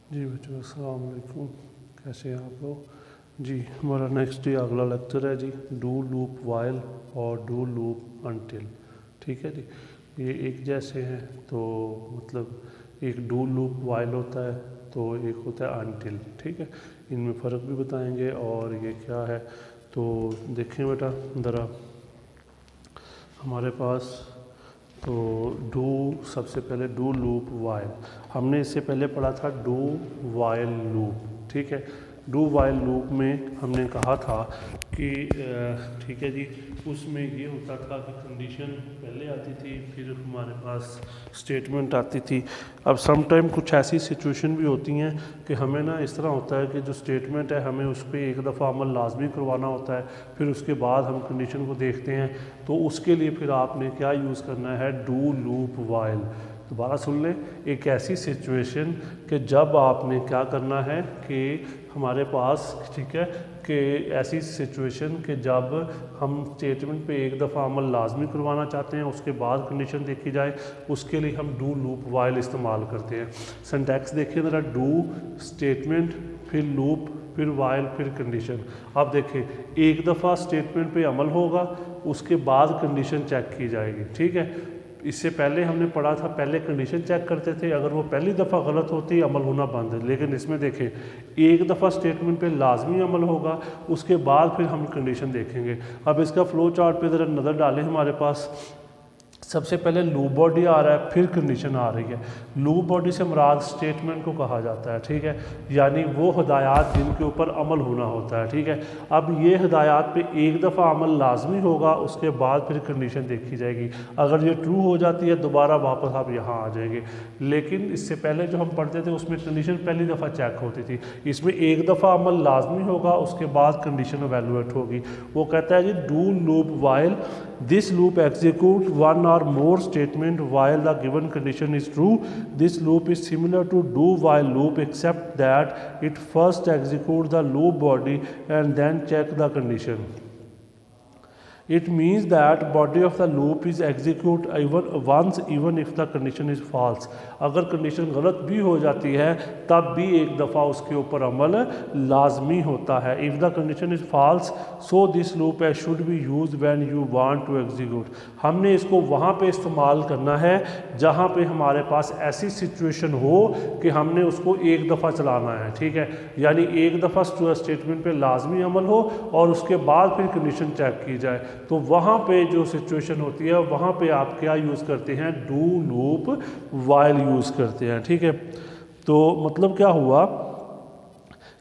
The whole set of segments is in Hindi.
जी बच्चों अस्सलाम वालेकुम, कैसे हैं आप लोग। जी हमारा नेक्स्ट ये अगला लेक्चर है जी, डू लूप वाइल और डू लूप अनटिल। ठीक है जी, ये एक जैसे हैं तो मतलब एक डू लूप वाइल होता है तो एक होता है अनटिल। ठीक है, इनमें फ़र्क भी बताएंगे और ये क्या है। तो देखें बेटा ज़रा हमारे पास तो डू, सबसे पहले डू लूप वाइल हमने इससे पहले पढ़ा था डू वाइल लूप। ठीक है, डू वाइल लूप में हमने कहा था कि ठीक है जी, उसमें ये होता था कि कंडीशन पहले आती थी फिर हमारे पास स्टेटमेंट आती थी। अब सम टाइम कुछ ऐसी सिचुएशन भी होती हैं कि हमें ना इस तरह होता है कि जो स्टेटमेंट है हमें उस पर एक दफ़ा अमल लाजमी करवाना होता है, फिर उसके बाद हम कंडीशन को देखते हैं। तो उसके लिए फिर आपने क्या यूज़ करना है, डू लूप वाइल। दोबारा सुन लें, एक ऐसी सिचुएशन कि जब आपने क्या करना है कि हमारे पास ठीक है कि ऐसी सिचुएशन कि जब हम स्टेटमेंट पे एक दफ़ा अमल लाजमी करवाना चाहते हैं, उसके बाद कंडीशन देखी जाए, उसके लिए हम डू लूप वाइल इस्तेमाल करते हैं। सिंटैक्स देखिए ज़रा, डू स्टेटमेंट फिर लूप फिर वाइल फिर कंडीशन। अब देखें, एक दफ़ा स्टेटमेंट पे अमल होगा, उसके बाद कंडीशन चेक की जाएगी। ठीक है, इससे पहले हमने पढ़ा था पहले कंडीशन चेक करते थे, अगर वो पहली दफ़ा गलत होती अमल होना बंद है। लेकिन इसमें देखें, एक दफ़ा स्टेटमेंट पे लाजमी अमल होगा, उसके बाद फिर हम कंडीशन देखेंगे। अब इसका फ्लो चार्ट पे ज़रा नज़र डालें। हमारे पास सबसे पहले लूप बॉडी आ रहा है, फिर कंडीशन आ रही है। लूप बॉडी से मुराद स्टेटमेंट को कहा जाता है। ठीक है, यानी वो हिदायत जिनके ऊपर अमल होना होता है। ठीक है, अब ये हिदायत पे एक दफ़ा अमल लाजमी होगा, उसके बाद फिर कंडीशन देखी जाएगी। अगर ये ट्रू हो जाती है दोबारा वापस आप यहाँ आ जाएंगे। लेकिन इससे पहले जो हम पढ़ते थे उसमें कंडीशन पहली दफ़ा चेक होती थी, इसमें एक दफ़ा अमल लाजमी होगा, उसके बाद कंडीशन एवेलुएट होगी। वो कहता है जी, do loop while this loop execute one or more statement while the given condition is true. This loop is similar to do while loop except that it first executes the loop body and then check the condition. It means that body of the loop is execute once even if the condition is false. अगर कंडीशन गलत भी हो जाती है तब भी एक दफ़ा उसके ऊपर अमल लाजमी होता है। If the condition is false so this loop should be use when you want to execute. हमने इसको वहाँ पे इस्तेमाल करना है जहाँ पे हमारे पास ऐसी सिचुएशन हो कि हमने उसको एक दफ़ा चलाना है। ठीक है, यानी एक दफ़ा स्टेटमेंट पे लाजमी अमल हो और उसके बाद फिर कंडीशन चेक की जाए। तो वहाँ पे जो सिचुएशन होती है वहाँ पे आप क्या यूज़ करते हैं, डू लूप वाइल यूज़ करते हैं। ठीक है, तो मतलब क्या हुआ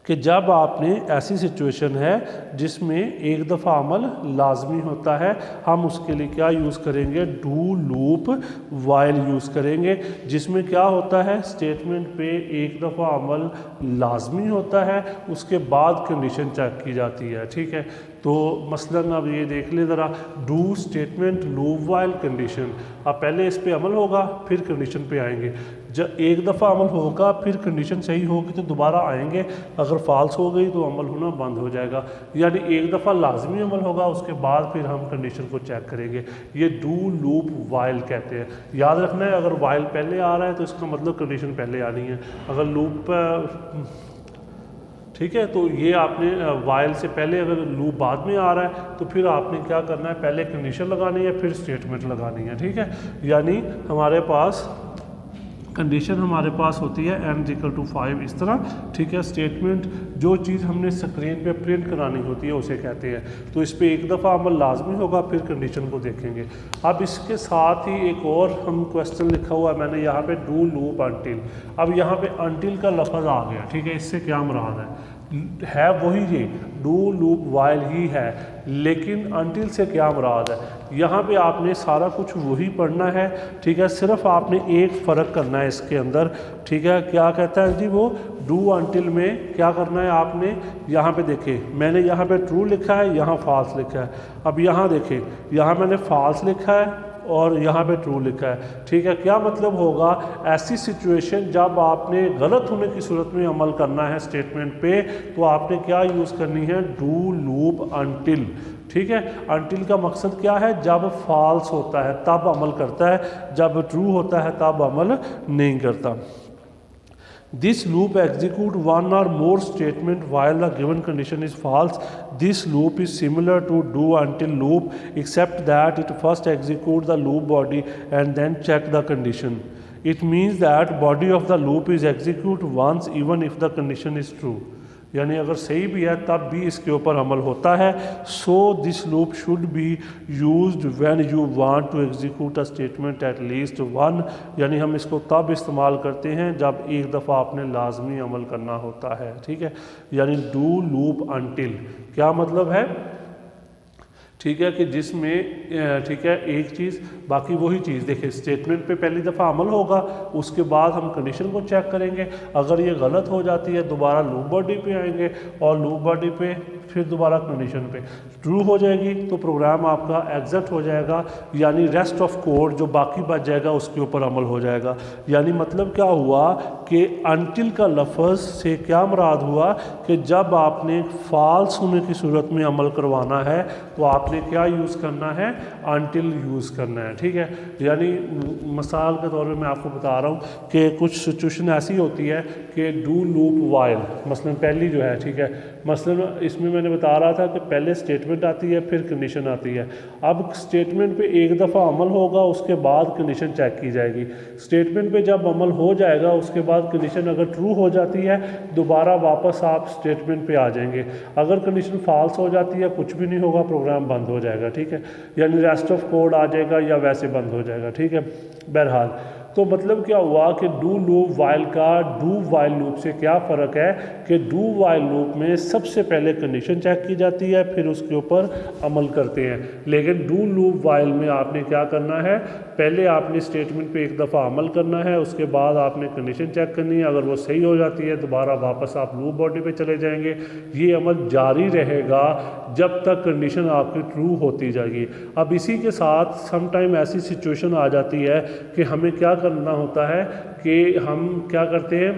कि जब आपने ऐसी सिचुएशन है जिसमें एक दफ़ा अमल लाजमी होता है, हम उसके लिए क्या यूज़ करेंगे, डू लूप वाइल यूज़ करेंगे। जिसमें क्या होता है, स्टेटमेंट पे एक दफ़ा अमल लाजमी होता है, उसके बाद कंडीशन चेक की जाती है। ठीक है, तो मसलन अब ये देख ले ज़रा, do statement loop while condition. अब पहले इस पे अमल होगा फिर कंडीशन पे आएंगे। जब एक दफ़ा अमल होगा फिर कंडीशन सही होगी तो दोबारा आएंगे, अगर फॉल्स हो गई तो अमल होना बंद हो जाएगा। यानी एक दफ़ा लाजमी अमल होगा, उसके बाद फिर हम कंडीशन को चेक करेंगे। ये डू लूप वाइल कहते हैं। याद रखना है, अगर वाइल पहले आ रहा है तो इसका मतलब कंडीशन पहले आनी है। अगर लूप ठीक है, तो ये आपने वाइल से पहले अगर लूप बाद में आ रहा है तो फिर आपने क्या करना है, पहले कंडीशन लगानी है फिर स्टेटमेंट लगानी है। ठीक है, यानी हमारे पास कंडीशन हमारे पास होती है n=5 इस तरह। ठीक है, स्टेटमेंट जो चीज़ हमने स्क्रीन पे प्रिंट करानी होती है उसे कहते हैं। तो इस पर एक दफ़ा अमल लाजमी होगा, फिर कंडीशन को देखेंगे। अब इसके साथ ही एक और हम क्वेश्चन लिखा हुआ है मैंने यहाँ पे, डू लूप अनटिल। अब यहाँ पे अनटिल का लफ्ज़ आ गया। ठीक है, इससे क्या मुराद है वही ये डू लूप वाइल ही है, लेकिन अनटिल से क्या मुराद है। यहाँ पे आपने सारा कुछ वही पढ़ना है। ठीक है, सिर्फ आपने एक फ़र्क करना है इसके अंदर। ठीक है, क्या कहता है जी वो, डू अनटिल में क्या करना है आपने, यहाँ पे देखें मैंने यहाँ पे ट्रू लिखा है, यहाँ फॉल्स लिखा है। अब यहाँ देखें, यहाँ मैंने फॉल्स लिखा है और यहाँ पे ट्रू लिखा है। ठीक है, क्या मतलब होगा, ऐसी सिचुएशन जब आपने गलत होने की सूरत में अमल करना है स्टेटमेंट पे तो आपने क्या यूज़ करनी है, डू लूप अनटिल। ठीक है, अनटिल का मकसद क्या है, जब फॉल्स होता है तब अमल करता है, जब ट्रू होता है तब अमल नहीं करता। This loop execute one or more statement while the given condition is false. This loop is similar to do until loop except that it first execute the loop body and then check the condition. It means that body of the loop is execute once even if the condition is true. यानी अगर सही भी है तब भी इसके ऊपर अमल होता है. So this loop should be used when you want to execute a statement at least one. यानी हम इसको तब इस्तेमाल करते हैं जब एक दफ़ा आपने लाजमी अमल करना होता है. ठीक है, यानी डू लूप अनटिल क्या मतलब है, ठीक है, कि जिसमें ठीक है एक चीज़ बाकी वही चीज़. देखिए स्टेटमेंट पे पहली दफ़ा अमल होगा, उसके बाद हम कंडीशन को चेक करेंगे. अगर ये गलत हो जाती है दोबारा लूप बॉडी पे आएंगे और लूप बॉडी पे फिर दोबारा कंडीशन पे. ट्रू हो जाएगी तो प्रोग्राम आपका एग्जिट हो जाएगा, यानी रेस्ट ऑफ कोड जो बाकी बच जाएगा उसके ऊपर अमल हो जाएगा. यानी मतलब क्या हुआ कि अनटिल का लफ्ज़ से क्या मुराद हुआ कि जब आपने फॉल्स होने की सूरत में अमल करवाना है तो आपने क्या यूज़ करना है, अनटिल यूज़ करना है. ठीक है, यानी मिसाल के तौर पे मैं आपको बता रहा हूँ कि कुछ सिचुएशन ऐसी होती है कि डू लूप वाइल, मसलन पहली जो है, ठीक है, मसलन इसमें मैंने बता रहा था कि पहले स्टेटमेंट आती है फिर कंडीशन आती है. अब स्टेटमेंट पे एक दफ़ा अमल होगा उसके बाद कंडीशन चेक की जाएगी. स्टेटमेंट पे जब अमल हो जाएगा उसके बाद कंडीशन अगर ट्रू हो जाती है दोबारा वापस आप स्टेटमेंट पे आ जाएंगे. अगर कंडीशन फॉल्स हो जाती है कुछ भी नहीं होगा, प्रोग्राम बंद हो जाएगा. ठीक है, यानी रेस्ट ऑफ कोड आ जाएगा या वैसे बंद हो जाएगा. ठीक है, बहरहाल तो मतलब क्या हुआ कि डू लूप वाइल का डू वाइल लूप से क्या फ़र्क है कि डू वाइल लूप में सबसे पहले कंडीशन चेक की जाती है फिर उसके ऊपर अमल करते हैं. लेकिन डू लूप वाइल में आपने क्या करना है, पहले आपने स्टेटमेंट पे एक दफ़ा अमल करना है, उसके बाद आपने कंडीशन चेक करनी है. अगर वो सही हो जाती है दोबारा वापस आप लूप बॉडी पे चले जाएंगे. ये अमल जारी रहेगा जब तक कंडीशन आपकी ट्रू होती जाएगी. अब इसी के साथ सम टाइम ऐसी सिचुएशन आ जाती है कि हमें क्या करना होता है कि हम क्या करते हैं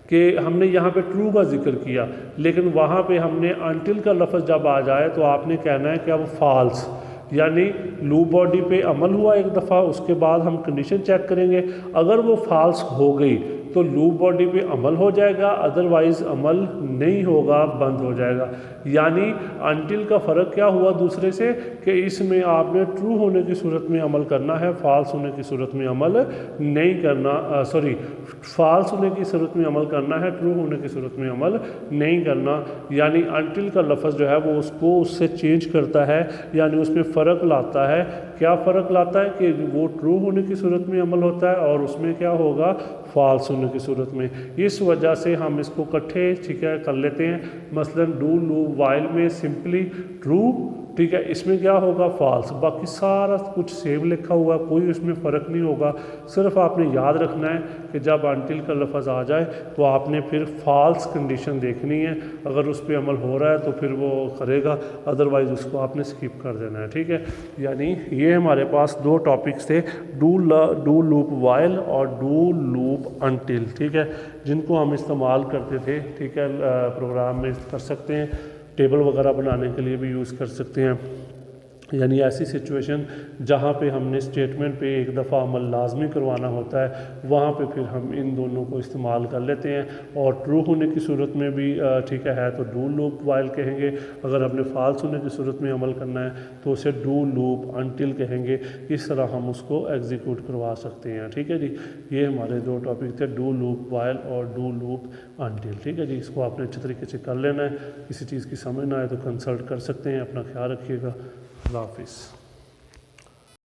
कि हमने यहाँ पे ट्रू का जिक्र किया लेकिन वहाँ पे हमने अनटिल का लफ्ज़ जब आ जाए तो आपने कहना है कि अब फॉल्स, यानी लूप बॉडी पे अमल हुआ एक दफ़ा उसके बाद हम कंडीशन चेक करेंगे. अगर वो फॉल्स हो गई तो लूप बॉडी पे अमल हो जाएगा, अदरवाइज़ अमल नहीं होगा, बंद हो जाएगा. यानी अनटिल का फ़र्क क्या हुआ दूसरे से कि इसमें आपने ट्रू होने की सूरत में अमल करना है, फॉल्स होने की सूरत में अमल नहीं करना, फॉल्स होने की सूरत में अमल करना है, ट्रू होने की सूरत में अमल नहीं करना. यानी अनटिल का लफ्ज़ जो है वो उसको उससे चेंज करता है, यानी उसमें फ़र्क लाता है. क्या फ़र्क लाता है कि वो ट्रू होने की सूरत में अमल होता है और उसमें क्या होगा, फॉल्स होने की सूरत में. इस वजह से हम इसको इकट्ठे ठीक है कर लेते हैं. मसलन डू लूप वाइल में सिंपली ट्रू, ठीक है, इसमें क्या होगा फॉल्स, बाकी सारा कुछ सेम लिखा हुआ है, कोई उसमें फ़र्क नहीं होगा. सिर्फ आपने याद रखना है कि जब अनटिल का लफ्ज़ आ जाए तो आपने फिर फॉल्स कंडीशन देखनी है. अगर उस पर अमल हो रहा है तो फिर वो करेगा, अदरवाइज़ उसको आपने स्किप कर देना है. ठीक है, यानी ये हमारे पास दो टॉपिक्स थे, डू लूप वाइल और डू लूप अनटिल. ठीक है, जिनको हम इस्तेमाल करते थे, ठीक है, प्रोग्राम में कर सकते हैं, टेबल वगैरह बनाने के लिए भी यूज़ कर सकते हैं. यानी ऐसी सिचुएशन जहाँ पे हमने स्टेटमेंट पे एक दफ़ा अमल लाजमी करवाना होता है वहाँ पे फिर हम इन दोनों को इस्तेमाल कर लेते हैं. और ट्रू होने की सूरत में भी ठीक है तो डू लूप वाइल कहेंगे. अगर हमने फॉल्स होने की सूरत में अमल करना है तो उसे डू लूप अनटिल कहेंगे. इस तरह हम उसको एग्जीक्यूट करवा सकते हैं. ठीक है जी, ये हमारे दो टॉपिक थे, डू लूप वाइल और डू लूप अनटिल. ठीक है जी, इसको आपने अच्छे तरीके से कर लेना है. किसी चीज़ की समझ ना आए तो कंसल्ट कर सकते हैं. अपना ख्याल रखिएगा. अल्लाह हाफिज़.